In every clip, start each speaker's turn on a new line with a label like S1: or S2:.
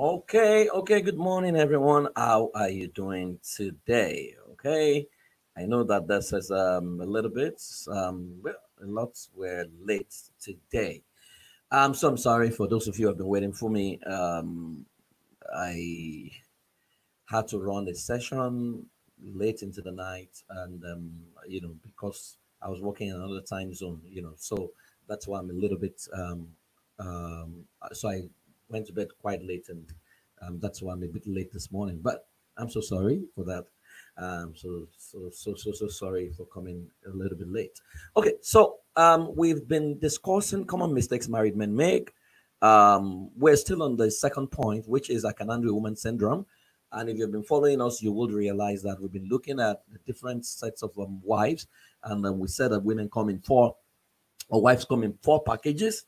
S1: Okay, good morning, everyone. How are you doing today? Okay, I know that this is a little bit, well, a lot were late today. So I'm sorry for those of you who have been waiting for me. I had to run a session late into the night, and because I was working in another time zone, so that's why I'm a little bit. So I went to bed quite late, and that's why I'm a bit late this morning. But I'm so sorry for that. So sorry for coming a little bit late. Okay, so we've been discussing common mistakes married men make. We're still on the second point, which is I can handle woman syndrome. And if you've been following us, you will realize that we've been looking at the different sets of wives, and we said that women come in four, or wives come in four packages.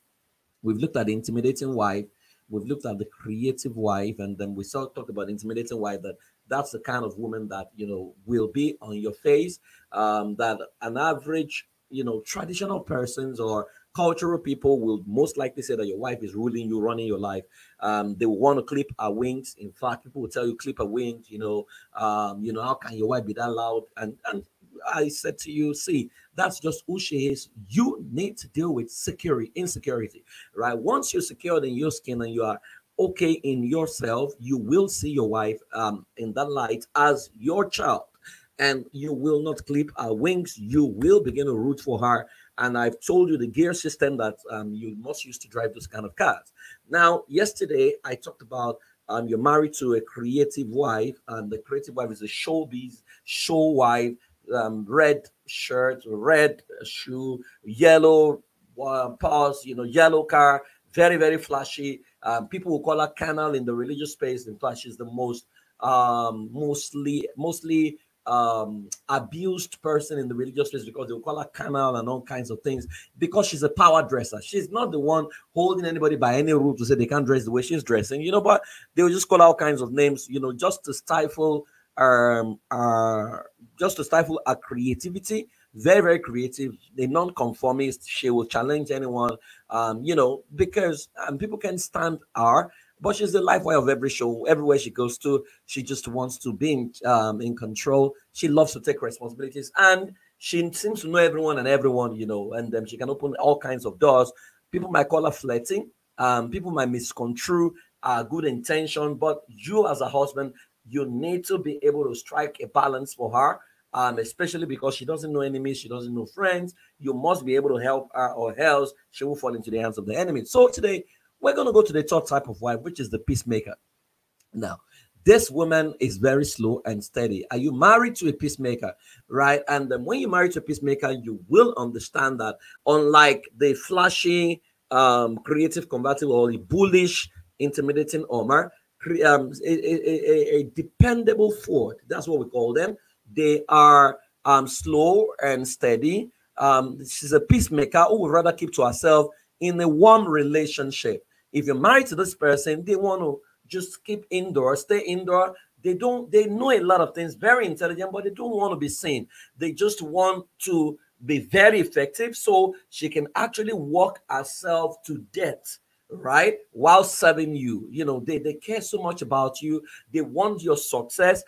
S1: We've looked at the intimidating wife, we've looked at the creative wife, and then we talked about the intimidating wife. That's the kind of woman that will be on your face. That an average traditional persons or cultural people will most likely say that your wife is ruling you, running your life. They will want to clip her wings. In fact, people will tell you clip her wings. How can your wife be that loud? And I said to you, see, that's just who she is. You need to deal with insecurity, right? Once you're secured in your skin and you are okay in yourself, you will see your wife in that light as your child, and you will not clip her wings. You will begin to root for her. And I've told you the gear system that you must use to drive those kind of cars. Now, yesterday I talked about you're married to a creative wife, and the creative wife is a showbiz show wife. Red shirt, red shoe, yellow purse, yellow car, very, very flashy. People will call her canal in the religious space. In fact, she's the mostly abused person in the religious space, because they will call her canal and all kinds of things, because she's a power dresser. She's not the one holding anybody by any rule to say they can't dress the way she's dressing, but they will just call her all kinds of names, just to stifle our creativity. Very, very creative. A non-conformist. She will challenge anyone, because people can stand her. But she's the life wire of every show. Everywhere she goes to, she just wants to be in control. She loves to take responsibilities, and she seems to know everyone and everyone, and she can open all kinds of doors. People might call her flirting. People might misconstrue good intention, but you as a husband, you need to be able to strike a balance for her, especially because she doesn't know enemies, she doesn't know friends. You must be able to help her, or else she will fall into the hands of the enemy. So today, we're going to go to the third type of wife, which is the peacemaker. Now, this woman is very slow and steady. Are you married to a peacemaker, right? And then when you're married to a peacemaker, you will understand that unlike the flashy, creative, combative, or the bullish, intimidating Omar, a dependable Ford. That's what we call them. They are slow and steady. She's a peacemaker who would rather keep to herself in a warm relationship. If you're married to this person, they want to just keep indoor, stay indoor. They know a lot of things, very intelligent, but they don't want to be seen. They just want to be very effective so she can actually work herself to death, right, while serving you. They care so much about you. They want your success,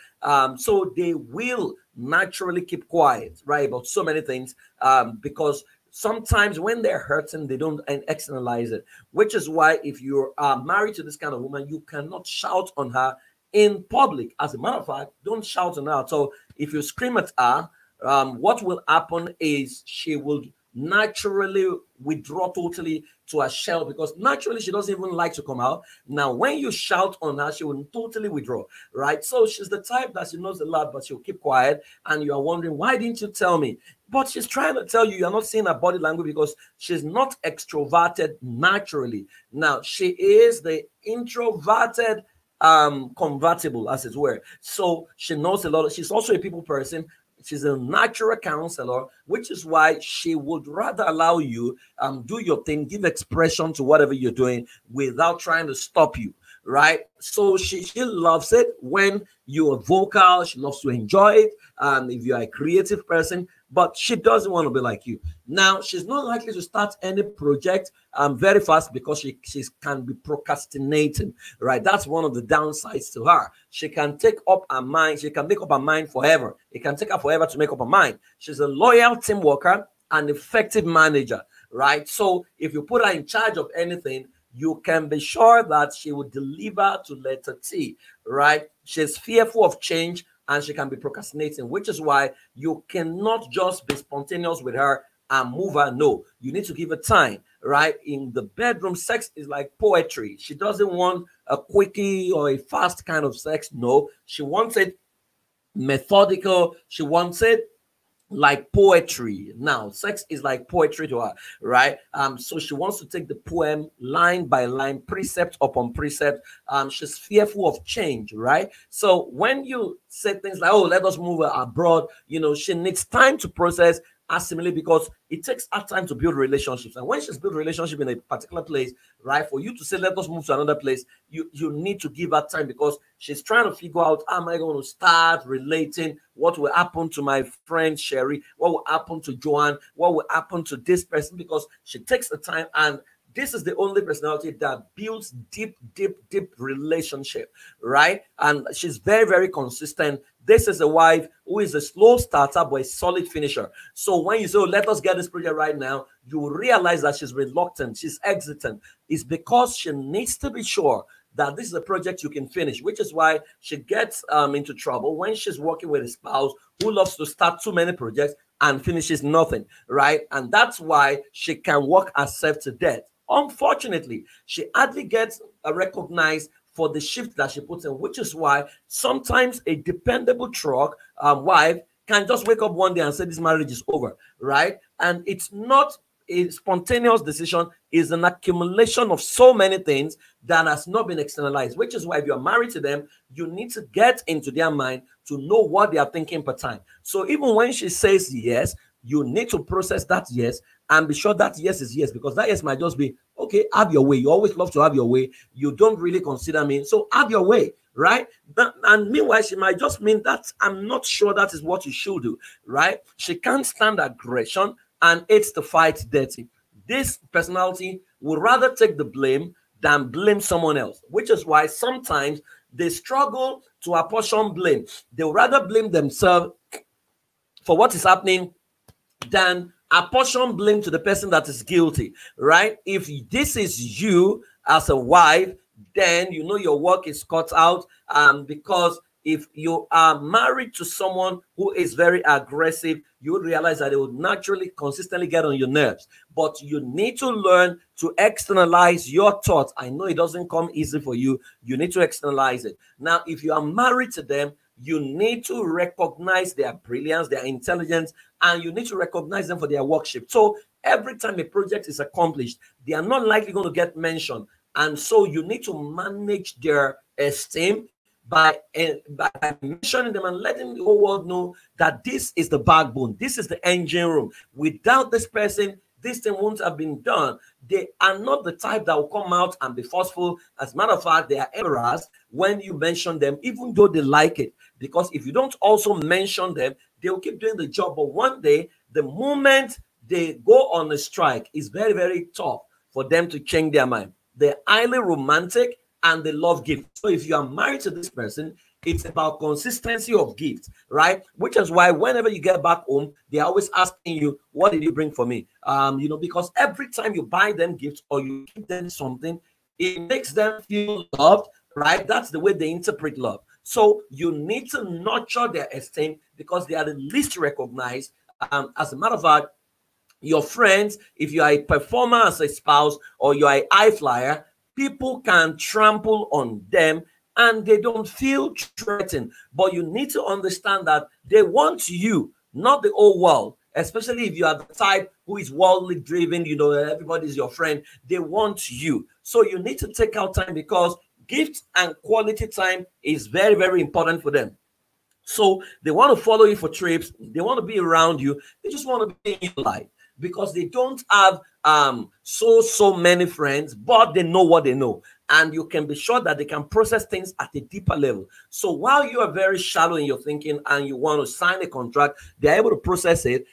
S1: so they will naturally keep quiet, right, about so many things, because sometimes when they're hurting, they don't externalize it, which is why if you are married to this kind of woman, you cannot shout on her in public. As a matter of fact, don't shout on her at all. if you scream at her, what will happen is she will naturally withdraw totally to her shell, because naturally she doesn't even like to come out. Now, when you shout on her, she will totally withdraw, right? So she's the type that she knows a lot, but she'll keep quiet, and you are wondering, why didn't you tell me? But she's trying to tell you, you're not seeing her body language because she's not extroverted naturally. Now, she is the introverted convertible, as it were. So she knows a lot. She's also a people person. She's a natural counselor, which is why she would rather allow you do your thing, give expression to whatever you're doing without trying to stop you, right? So she loves it when you are vocal. She loves to enjoy it. If you are a creative person, but she doesn't want to be like you. Now, she's not likely to start any project very fast because she can be procrastinating, right? That's one of the downsides to her. She can take up her mind. She can make up her mind forever. It can take her forever to make up her mind. She's a loyal team worker and effective manager, right? So if you put her in charge of anything, you can be sure that she will deliver to letter T, right? She's fearful of change and she can be procrastinating, which is why you cannot just be spontaneous with her and move her. No, you need to give her time, right? In the bedroom, sex is like poetry. She doesn't want a quickie or a fast kind of sex. No, she wants it methodical. She wants it like poetry. Now, sex is like poetry to her, right? So she wants to take the poem line by line, precept upon precept. She's fearful of change, right? So when you say things like, oh, let us move abroad, she needs time to process, assimilate, because it takes her time to build relationships. And when she's built a relationship in a particular place, right, for you to say, let us move to another place, you need to give her time, because she's trying to figure out, how am I going to start relating? What will happen to my friend Sherry? What will happen to Joanne? What will happen to this person? Because she takes the time, and this is the only personality that builds deep relationship, right? And she's very, very consistent. This is a wife who is a slow starter but a solid finisher. So when you say, oh, let us get this project right now, you will realize that she's reluctant, she's hesitant. It's because she needs to be sure that this is a project you can finish, which is why she gets into trouble when she's working with a spouse who loves to start too many projects and finishes nothing, right? And that's why she can work herself to death. Unfortunately, she hardly gets recognized for the shift that she puts in, which is why sometimes a dependable truck wife can just wake up one day and say this marriage is over, right? And it's not a spontaneous decision, is an accumulation of so many things that has not been externalized, which is why if you're married to them, you need to get into their mind to know what they are thinking per time. So even when she says yes, you need to process that yes and be sure that yes is yes, because that yes might just be, okay, have your way. You always love to have your way. You don't really consider me, so have your way, right? And meanwhile, she might just mean that I'm not sure that is what you should do, right? She can't stand aggression and hates to fight dirty. This personality would rather take the blame than blame someone else, which is why sometimes they struggle to apportion blame. They would rather blame themselves for what is happening than apportion blame to the person that is guilty, right? If this is you as a wife, then you know your work is cut out, because if you are married to someone who is very aggressive, you would realize that it would naturally consistently get on your nerves. But you need to learn to externalize your thoughts. I know it doesn't come easy for you. You need to externalize it. Now, if you are married to them, you need to recognize their brilliance, their intelligence, and you need to recognize them for their workship. So every time a project is accomplished, they are not likely going to get mentioned. And so you need to manage their esteem by mentioning them and letting the whole world know that this is the backbone, this is the engine room. Without this person, this thing won't have been done. They are not the type that will come out and be forceful. As a matter of fact, they are embarrassed when you mention them, even though they like it. Because if you don't also mention them, they will keep doing the job. But one day, the moment they go on a strike, it's very, very tough for them to change their mind. They're highly romantic and they love gifts. So if you are married to this person, it's about consistency of gifts, right? Which is why whenever you get back home, they're always asking you, what did you bring for me? Because every time you buy them gifts or you give them something, it makes them feel loved, right? That's the way they interpret love. So you need to nurture their esteem because they are the least recognized. As a matter of fact, your friends, if you are a performer as a spouse or you are a high flyer, people can trample on them and they don't feel threatened. But you need to understand that they want you, not the whole world. Especially if you are the type who is worldly driven, everybody's your friend. They want you. So you need to take out time because gift and quality time is very, very important for them. So they want to follow you for trips. They want to be around you. They just want to be in your life because they don't have so many friends, but they know what they know. And you can be sure that they can process things at a deeper level. So while you are very shallow in your thinking and you want to sign a contract, they're able to process it.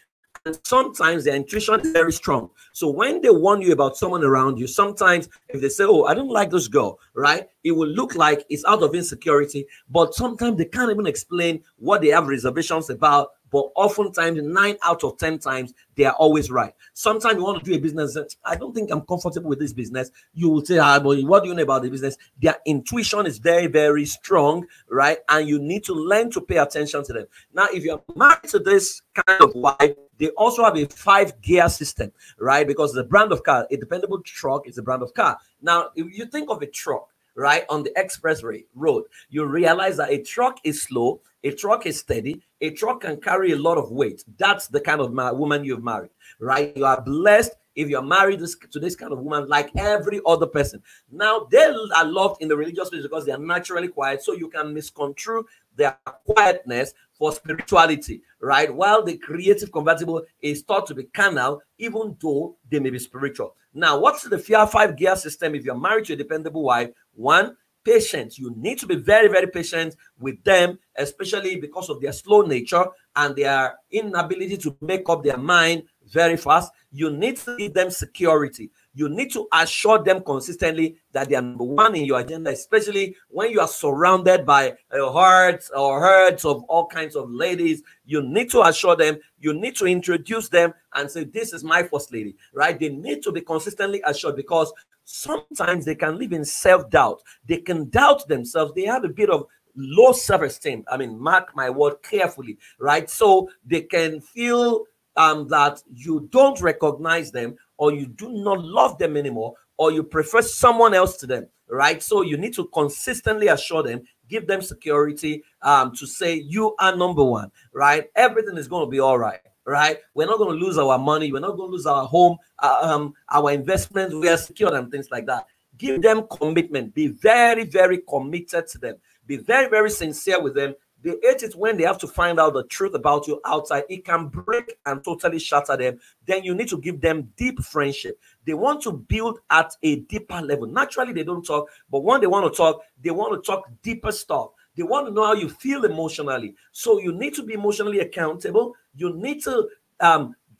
S1: And sometimes their intuition is very strong. So when they warn you about someone around you, sometimes if they say, oh, I don't like this girl, right? It will look like it's out of insecurity, but sometimes they can't even explain what they have reservations about. But oftentimes, 9 out of 10 times, they are always right. Sometimes you want to do a business, I don't think I'm comfortable with this business. You will say, but what do you know about the business? Their intuition is very, very strong, right? And you need to learn to pay attention to them. Now, if you're married to this kind of wife, they also have a 5-gear system, right? Because the brand of car, a dependable truck is a brand of car. Now, if you think of a truck, right, on the expressway road, you realize that a truck is slow, a truck is steady, a truck can carry a lot of weight. That's the kind of woman you've married, right? You are blessed if you're married to this kind of woman, like every other person. Now, they are loved in the religious place because they are naturally quiet, so you can misconstrue their quietness for spirituality, right? While the creative convertible is thought to be carnal, even though they may be spiritual. Now, what's the 5-gear system if you're married to a dependable wife? 1, patience. You need to be very, very patient with them, especially because of their slow nature and their inability to make up their mind very fast. You need to give them security. You need to assure them consistently that they are number one in your agenda, especially when you are surrounded by herds of all kinds of ladies. You need to assure them, you need to introduce them and say, this is my first lady, right? They need to be consistently assured because sometimes they can live in self-doubt. They can doubt themselves. They have a bit of low self-esteem. I mean, mark my word carefully, right? So they can feel that you don't recognize them or you do not love them anymore or you prefer someone else to them, right? So you need to consistently assure them, give them security to say you are number one, right? Everything is going to be all right, right? We're not going to lose our money. We're not going to lose our home, our investments. We are secure and things like that. Give them commitment. Be very, very committed to them. Be very, very sincere with them. They hate it when they have to find out the truth about you outside. It can break and totally shatter them. Then you need to give them deep friendship. They want to build at a deeper level. Naturally, they don't talk, but when they want to talk deeper stuff. They want to know how you feel emotionally. So you need to be emotionally accountable. You need to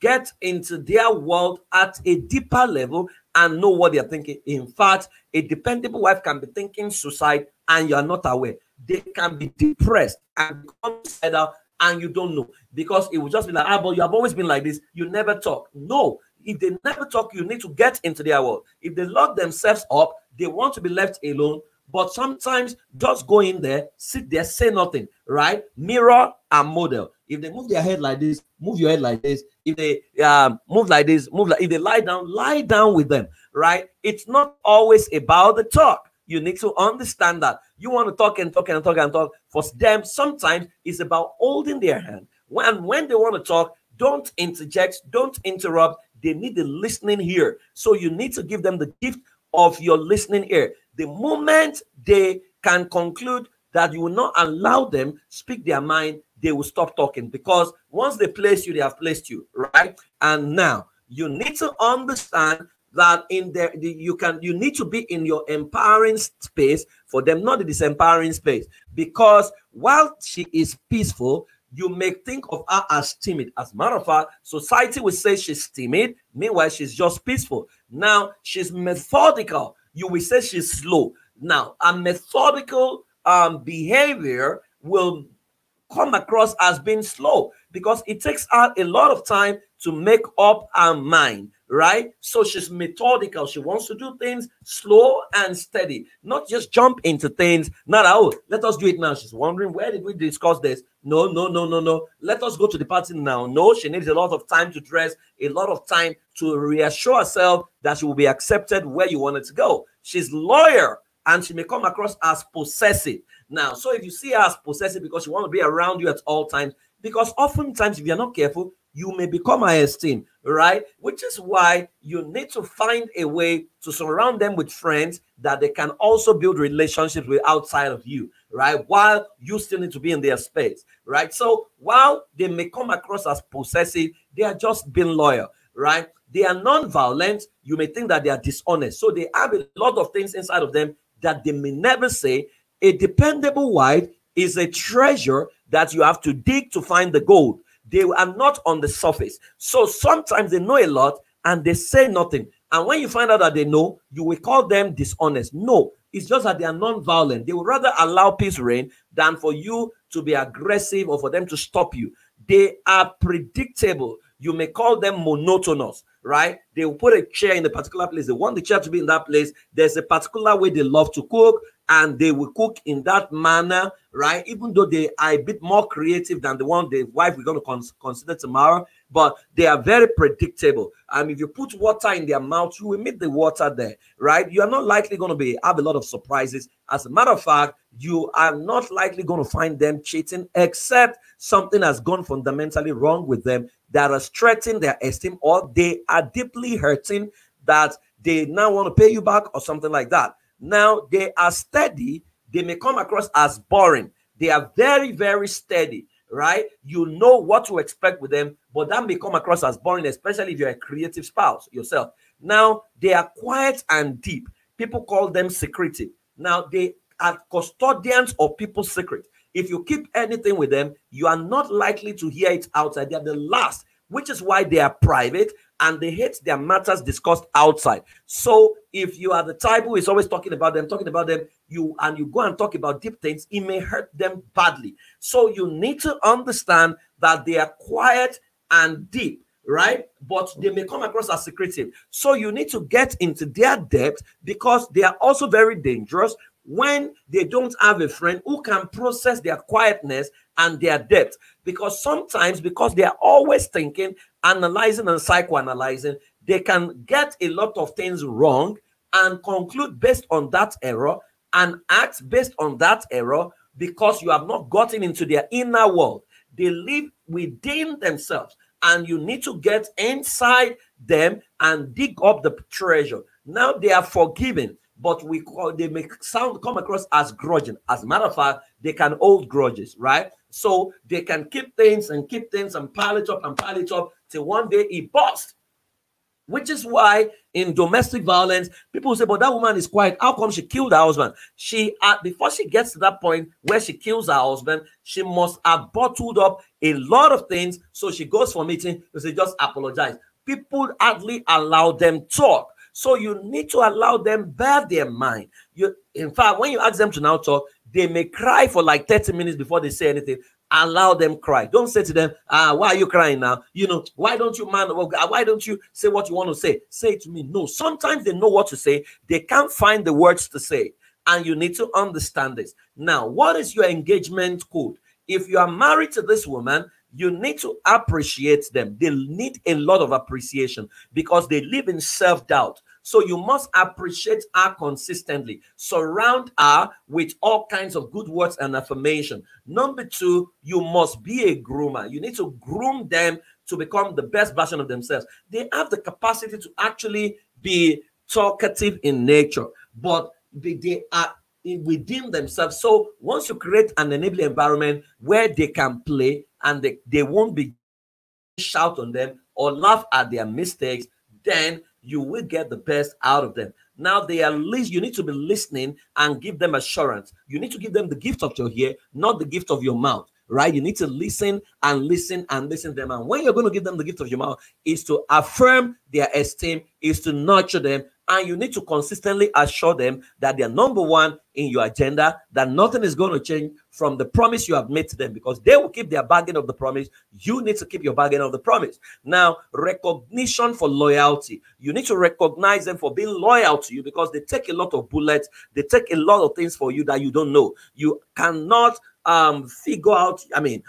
S1: get into their world at a deeper level and know what they're thinking. In fact, a dependable wife can be thinking suicide and you're not aware. They can be depressed and become suicidal and you don't know because it will just be like, but you have always been like this. You never talk. No, if they never talk, you need to get into their world. If they lock themselves up, they want to be left alone. But sometimes just go in there, sit there, say nothing, right? Mirror and model. If they move their head like this, move your head like this. If they move like this, if they lie down with them, right? It's not always about the talk. You need to understand that you want to talk and talk and talk and talk. For them, sometimes it's about holding their hand. When they want to talk, don't interject, don't interrupt. They need the listening ear. So you need to give them the gift of your listening ear. The moment they can conclude that you will not allow them speak their mind, they will stop talking because once they place you, they have placed you, right? And now you need to understand that in there you need to be in your empowering space for them, not the disempowering space. Because while she is peaceful, you may think of her as timid. As a matter of fact, society will say she's timid, meanwhile she's just peaceful. Now she's methodical. You will say she's slow. Now a methodical behavior will come across as being slow because it takes her a lot of time to make up her mind, right? So she's methodical. She wants to do things slow and steady, not just jump into things. Not, oh, let us do it now. She's wondering, where did we discuss this? No, no, no, no, no. Let us go to the party now. No, she needs a lot of time to dress, a lot of time to reassure herself that she will be accepted where you wanted to go. She's loyal, and she may come across as possessive. Now, so if you see her as possessive because she wants to be around you at all times, because oftentimes if you're not careful, you may become high esteem, right? Which is why you need to find a way to surround them with friends that they can also build relationships with outside of you, right? While you still need to be in their space, right? So while they may come across as possessive, they are just being loyal, right? They are non-violent. You may think that they are dishonest. So they have a lot of things inside of them that they may never say. A dependable wife is a treasure that you have to dig to find the gold. They are not on the surface. So sometimes they know a lot and they say nothing. And when you find out that they know, you will call them dishonest. No, it's just that they are non-violent. They would rather allow peace reign than for you to be aggressive or for them to stop you. They are predictable. You may call them monotonous, right? They will put a chair in a particular place. They want the chair to be in that place. There's a particular way they love to cook, and they will cook in that manner, right? Even though they are a bit more creative than the one the wife we're going to consider tomorrow, but they are very predictable. If you put water in their mouth, you will meet the water there, right? You are not likely going to have a lot of surprises. As a matter of fact, you are not likely going to find them cheating, except something has gone fundamentally wrong with them that has threatened their esteem, or they are deeply hurting that they now want to pay you back or something like that. Now, they are steady. They may come across as boring. They are very, very steady, right? You know what to expect with them, but that may come across as boring, especially if you're a creative spouse yourself. Now, they are quiet and deep. People call them secretive. Now, they are custodians of people's secret. If you keep anything with them, you are not likely to hear it outside. They are the last, which is why they are private and they hate their matters discussed outside. So if you are the type who is always talking about them, you go and talk about deep things, it may hurt them badly. So you need to understand that they are quiet and deep, right? But they may come across as secretive. So you need to get into their depth, because they are also very dangerous when they don't have a friend who can process their quietness and their depth. Because sometimes, because they are always thinking, analyzing and psychoanalyzing, they can get a lot of things wrong and conclude based on that error and act based on that error, because you have not gotten into their inner world. They live within themselves, and you need to get inside them and dig up the treasure. Now they are forgiving, but they may come across as grudging. As a matter of fact, they can hold grudges, right? So they can keep things and pile it up till one day it busts. Which is why in domestic violence, people say, but that woman is quiet. How come she killed her husband? Before she gets to that point where she kills her husband, she must have bottled up a lot of things. So she goes for meeting to say, just apologize. People hardly allow them talk. So you need to allow them bear their mind. In fact, when you ask them to now talk, they may cry for like 30 minutes before they say anything. Allow them cry. Don't say to them, why are you crying now? Why don't you, man? Why don't you say what you want to say? Say it to me. No, sometimes they know what to say. They can't find the words to say. And you need to understand this. Now, what is your engagement code? If you are married to this woman, you need to appreciate them. They need a lot of appreciation because they live in self-doubt. So you must appreciate her consistently. Surround her with all kinds of good words and affirmation. Number two, you must be a groomer. You need to groom them to become the best version of themselves. They have the capacity to actually be talkative in nature, but they are within themselves. So once you create an enabling environment where they can play and they won't be shout on them or laugh at their mistakes, then you will get the best out of them. Now you need to be listening and give them assurance. You need to give them the gift of your ear, not the gift of your mouth, right? You need to listen and listen and listen to them. And when you're going to give them the gift of your mouth, is to affirm their esteem, is to nurture them, and you need to consistently assure them that they're number one in your agenda, that nothing is going to change from the promise you have made to them, because they will keep their bargain of the promise. You need to keep your bargain of the promise. Now, recognition for loyalty. You need to recognize them for being loyal to you, because they take a lot of bullets. They take a lot of things for you that you don't know. You cannot figure out,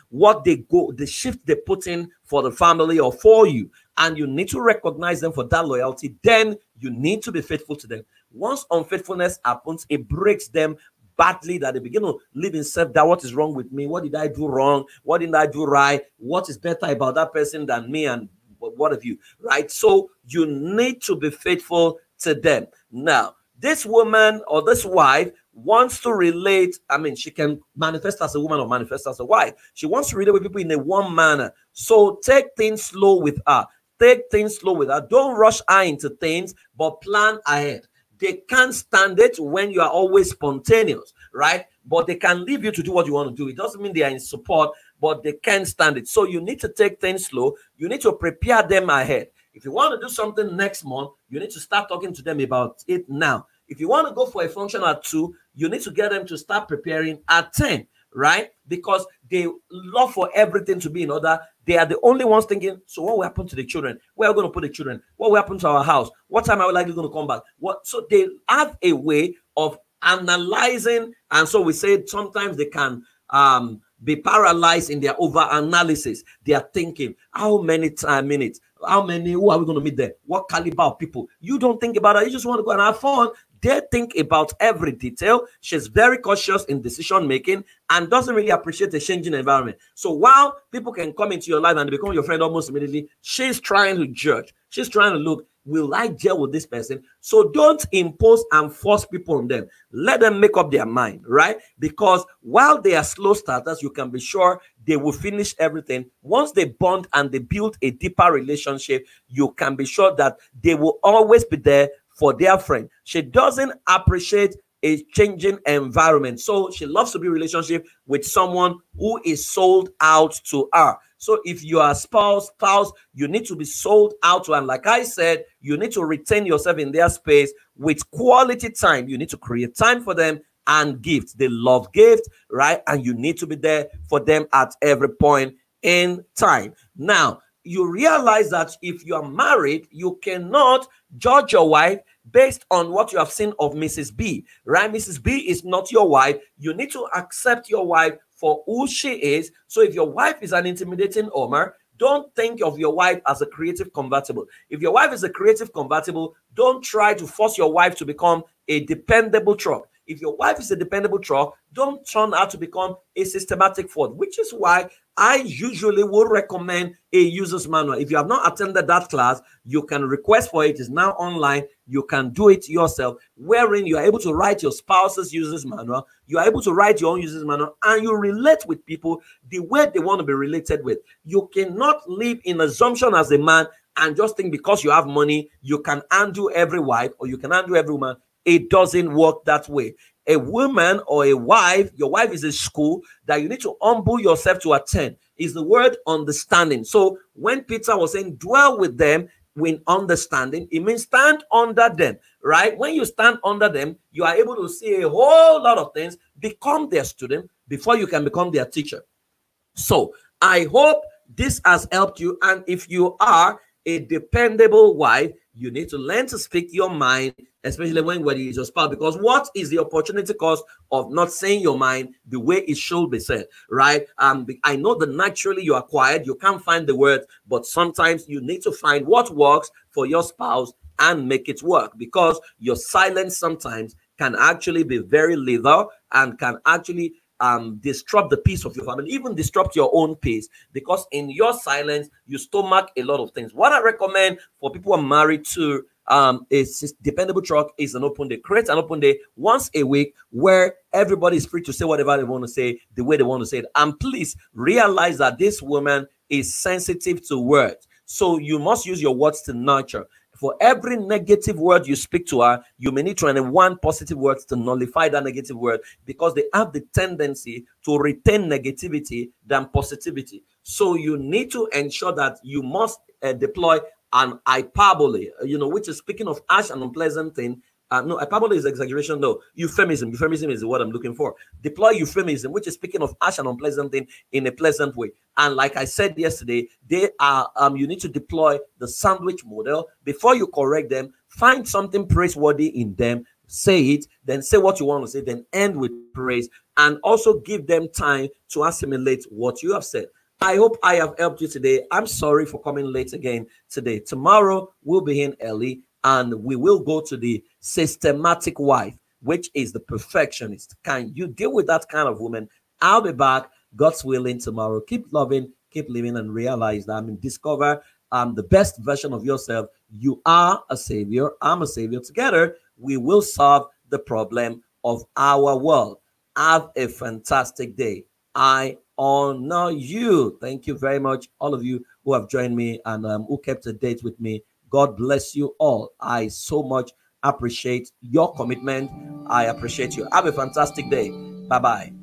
S1: what the shift they put in for the family or for you. And you need to recognize them for that loyalty. Then you need to be faithful to them. Once unfaithfulness happens, it breaks them badly, that they begin to live in self-doubt. What is wrong with me? What did I do wrong? What didn't I do right? What is better about that person than me? And what have you, right? So you need to be faithful to them. Now, this woman or this wife wants to relate. She can manifest as a woman or manifest as a wife. She wants to relate with people in a one manner. So take things slow with her. Take things slow with her. Don't rush her into things, but plan ahead. They can't stand it when you are always spontaneous, right? But they can leave you to do what you want to do. It doesn't mean they are in support, but they can't stand it. So you need to take things slow. You need to prepare them ahead. If you want to do something next month, you need to start talking to them about it now. If you want to go for a function at 2, you need to get them to start preparing at 10, right? Because they love for everything to be in order. They are the only ones thinking, so what will happen to the children? Where are we going to put the children? What will happen to our house? What time are we likely going to come back? So they have a way of analyzing. And so we say sometimes they can be paralyzed in their over-analysis. They are thinking, how many minutes? How many? Who are we going to meet there? What caliber of people? You don't think about it. You just want to go and have fun. They think about every detail. She's very cautious in decision making and doesn't really appreciate the changing environment. So while people can come into your life and become your friend almost immediately, she's trying to judge. She's trying to look, will I gel with this person? So don't impose and force people on them. Let them make up their mind, right? Because while they are slow starters, you can be sure they will finish everything. Once they bond and they build a deeper relationship, you can be sure that they will always be there for their friend. She doesn't appreciate a changing environment. So she loves to be in a relationship with someone who is sold out to her. So if you are a spouse, you need to be sold out to. And like I said, you need to retain yourself in their space with quality time. You need to create time for them and gifts. They love gifts, right? And you need to be there for them at every point in time. Now, you realize that if you are married, you cannot judge your wife based on what you have seen of Mrs. B, right? Mrs. B is not your wife. You need to accept your wife for who she is. So if your wife is an intimidating Omer, don't think of your wife as a creative convertible. If your wife is a creative convertible, don't try to force your wife to become a dependable truck. If your wife is a dependable truck, don't turn her to become a systematic Ford, which is why I usually would recommend a user's manual. If you have not attended that class, you can request for it. It's now online. You can do it yourself, wherein you are able to write your spouse's user's manual. You are able to write your own user's manual, and you relate with people the way they want to be related with. You cannot live in assumption as a man and just think because you have money, you can undo every wife or you can undo every woman. It doesn't work that way. A woman or a wife, your wife is a school that you need to humble yourself to attend. Is the word understanding. So when Peter was saying dwell with them with understanding, it means stand under them, right? When you stand under them, you are able to see a whole lot of things, become their student before you can become their teacher. So I hope this has helped you. And if you are a dependable wife, you need to learn to speak your mind, especially when it is your spouse, because what is the opportunity cost of not saying your mind the way it should be said, right? I know that naturally you are quiet, you can't find the words, but sometimes you need to find what works for your spouse and make it work, because your silence sometimes can actually be very lethal and can actually disrupt the peace of your family, even disrupt your own peace, because in your silence, you stomach a lot of things. What I recommend for people who are married to a dependable truck is an open day. Create an open day once a week where everybody is free to say whatever they want to say, the way they want to say it. And please realize that this woman is sensitive to words. So you must use your words to nurture. For every negative word you speak to her, you may need 21 positive words to nullify that negative word, because they have the tendency to retain negativity than positivity. So you need to ensure that you must deploy an hyperbole, which is speaking of harsh and unpleasant thing. No, hyperbole is exaggeration. No, euphemism. Euphemism is what I'm looking for. Deploy euphemism, which is speaking of harsh and unpleasant thing in a pleasant way. And like I said yesterday, they are. You need to deploy the sandwich model before you correct them. Find something praiseworthy in them. Say it, then say what you want to say, then end with praise, and also give them time to assimilate what you have said. I hope I have helped you today. I'm sorry for coming late again today. Tomorrow we'll be in early, and we will go to the systematic wife, which is the perfectionist. Can you deal with that kind of woman? I'll be back, God's willing, tomorrow. Keep loving, keep living, and realize that, discover the best version of yourself. You are a savior. I'm a savior. Together, we will solve the problem of our world. Have a fantastic day. I honor you. Thank you very much, all of you who have joined me and who kept a date with me. God bless you all. I so much appreciate your commitment. I appreciate you. Have a fantastic day. Bye-bye.